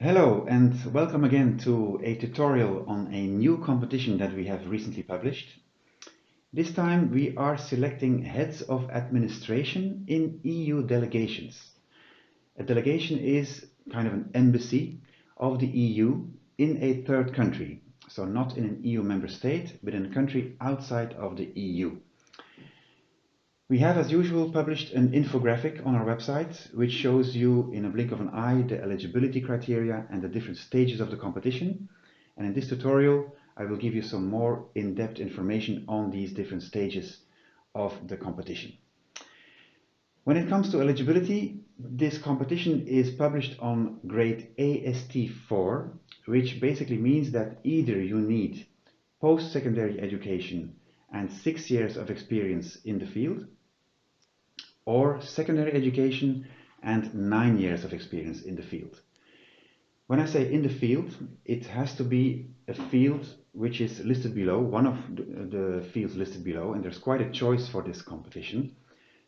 Hello and welcome again to a tutorial on a new competition that we have recently published. This time we are selecting heads of administration in EU delegations. A delegation is kind of an embassy of the EU in a third country, so not in an EU member state, but in a country outside of the EU. We have, as usual, published an infographic on our website, which shows you in a blink of an eye the eligibility criteria and the different stages of the competition. And in this tutorial, I will give you some more in-depth information on these different stages of the competition. When it comes to eligibility, this competition is published on grade AST 4, which basically means that either you need post-secondary education and 6 years of experience in the field, or secondary education and 9 years of experience in the field. When I say in the field, it has to be a field which is listed below, one of the fields listed below, and there's quite a choice for this competition.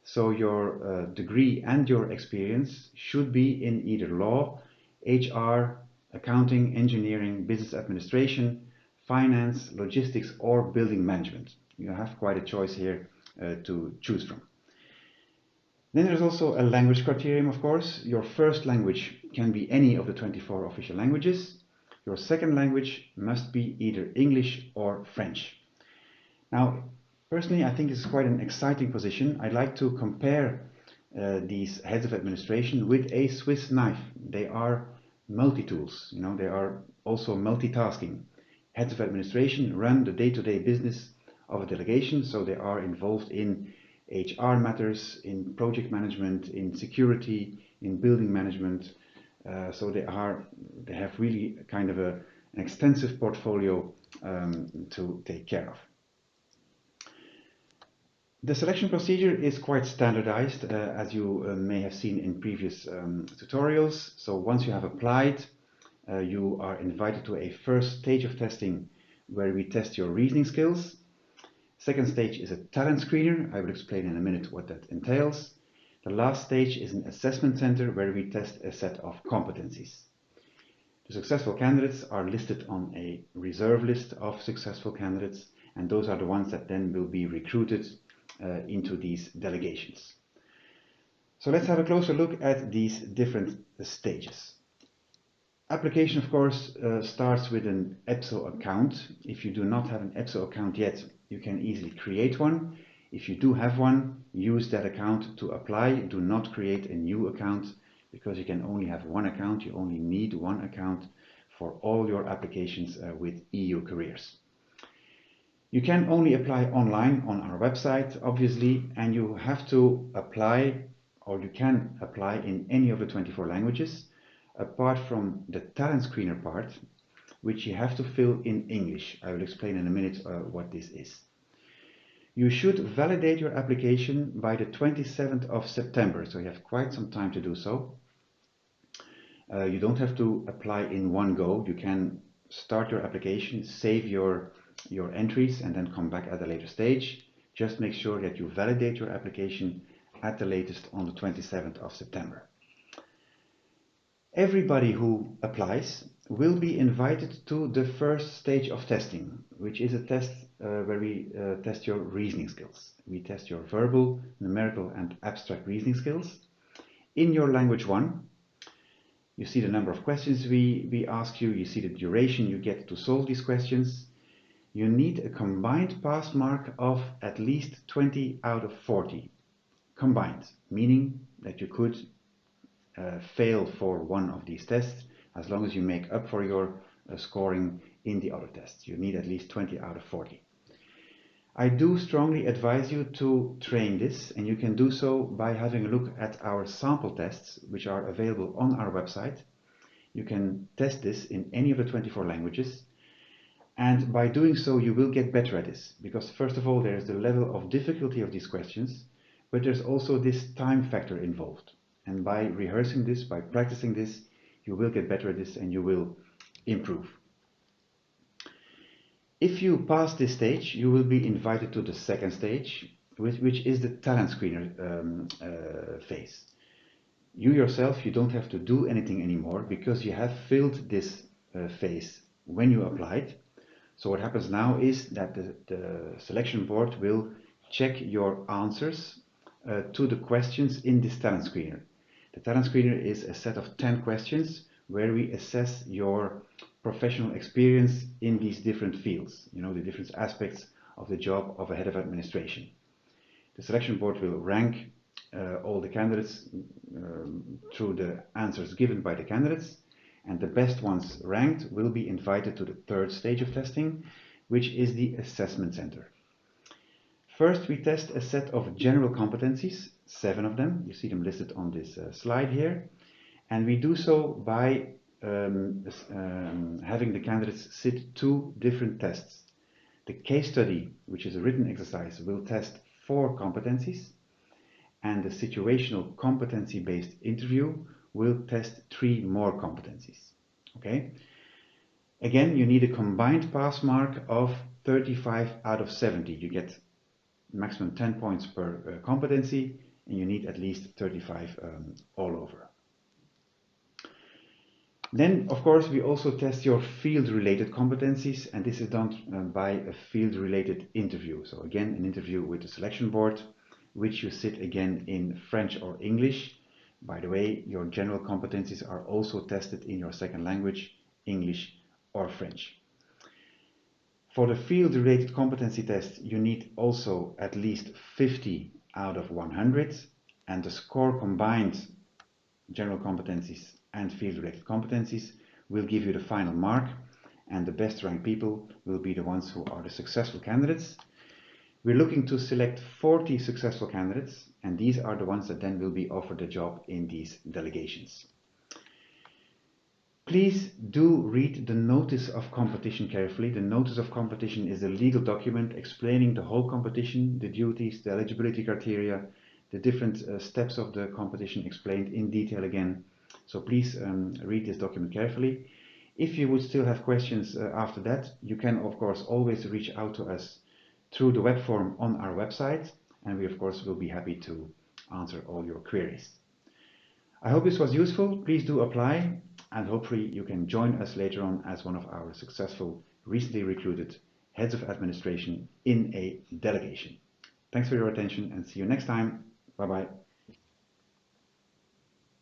So your degree and your experience should be in either law, HR, accounting, engineering, business administration, finance, logistics, or building management. You have quite a choice here to choose from. Then there's also a language criterion, of course. Your first language can be any of the 24 official languages. Your second language must be either English or French. Now, personally, I think this is quite an exciting position. I'd like to compare these heads of administration with a Swiss knife. They are multi-tools, they are also multitasking. Heads of administration run the day-to-day business of a delegation, so they are involved in HR matters, in project management, in security, in building management. So they have really kind of an extensive portfolio to take care of. The selection procedure is quite standardized, as you may have seen in previous tutorials. So once you have applied, you are invited to a first stage of testing where we test your reasoning skills. Second stage is a talent screener. I will explain in a minute what that entails. The last stage is an assessment center where we test a set of competencies. The successful candidates are listed on a reserve list of successful candidates, and those are the ones that then will be recruited into these delegations. So let's have a closer look at these different stages. Application, of course, starts with an EPSO account. If you do not have an EPSO account yet, you can easily create one. If you do have one, use that account to apply. Do not create a new account because you can only have one account. You only need one account for all your applications with EU careers. You can only apply online on our website, obviously, and you have to apply, or you can apply in any of the 24 languages, apart from the talent screener part, which you have to fill in English. I will explain in a minute what this is. You should validate your application by the 27th of September, so you have quite some time to do so. You don't have to apply in one go. You can start your application, save your entries, and then come back at a later stage. Just make sure that you validate your application at the latest on the 27th of September. Everybody who applies will be invited to the first stage of testing, which is a test where we test your reasoning skills. We test your verbal, numerical, and abstract reasoning skills. In your language 1, you see the number of questions we ask you, you see the duration you get to solve these questions. You need a combined pass mark of at least 20 out of 40. Combined, meaning that you could fail for one of these tests as long as you make up for your scoring in the other tests. You need at least 20 out of 40. I do strongly advise you to train this, and you can do so by having a look at our sample tests, which are available on our website. You can test this in any of the 24 languages, and by doing so you will get better at this, because first of all there's the level of difficulty of these questions, but there's also this time factor involved. And by rehearsing this, by practicing this, you will get better at this and you will improve. If you pass this stage, you will be invited to the second stage, which is the talent screener phase. You yourself, you don't have to do anything anymore because you have filled this phase when you applied. So what happens now is that the selection board will check your answers to the questions in this talent screener. The talent screener is a set of 10 questions where we assess your professional experience in these different fields, you know, the different aspects of the job of a head of administration. The selection board will rank all the candidates through the answers given by the candidates, and the best ones ranked will be invited to the third stage of testing, which is the assessment center. First, we test a set of general competencies, 7 of them. You see them listed on this slide here. And we do so by having the candidates sit 2 different tests. The case study, which is a written exercise, will test 4 competencies, and the situational competency-based interview will test 3 more competencies. Okay? Again, you need a combined pass mark of 35 out of 70. You get maximum 10 points per competency, and you need at least 35 all over. Then, of course, we also test your field-related competencies, and this is done by a field-related interview. So again, an interview with the selection board, which you sit again in French or English. By the way, your general competencies are also tested in your second language, English or French. For the field-related competency test, you need also at least 50 out of 100, and the score combined general competencies and field-related competencies will give you the final mark, and the best ranked people will be the ones who are the successful candidates. We're looking to select 40 successful candidates, and these are the ones that then will be offered the job in these delegations. Please do read the notice of competition carefully. The notice of competition is a legal document explaining the whole competition, the duties, the eligibility criteria, the different steps of the competition explained in detail again. So please read this document carefully. If you would still have questions after that, you can of course always reach out to us through the web form on our website, and we of course will be happy to answer all your queries. I hope this was useful. Please do apply, and hopefully you can join us later on as one of our successful, recently recruited heads of administration in a delegation. Thanks for your attention, and see you next time. Bye-bye.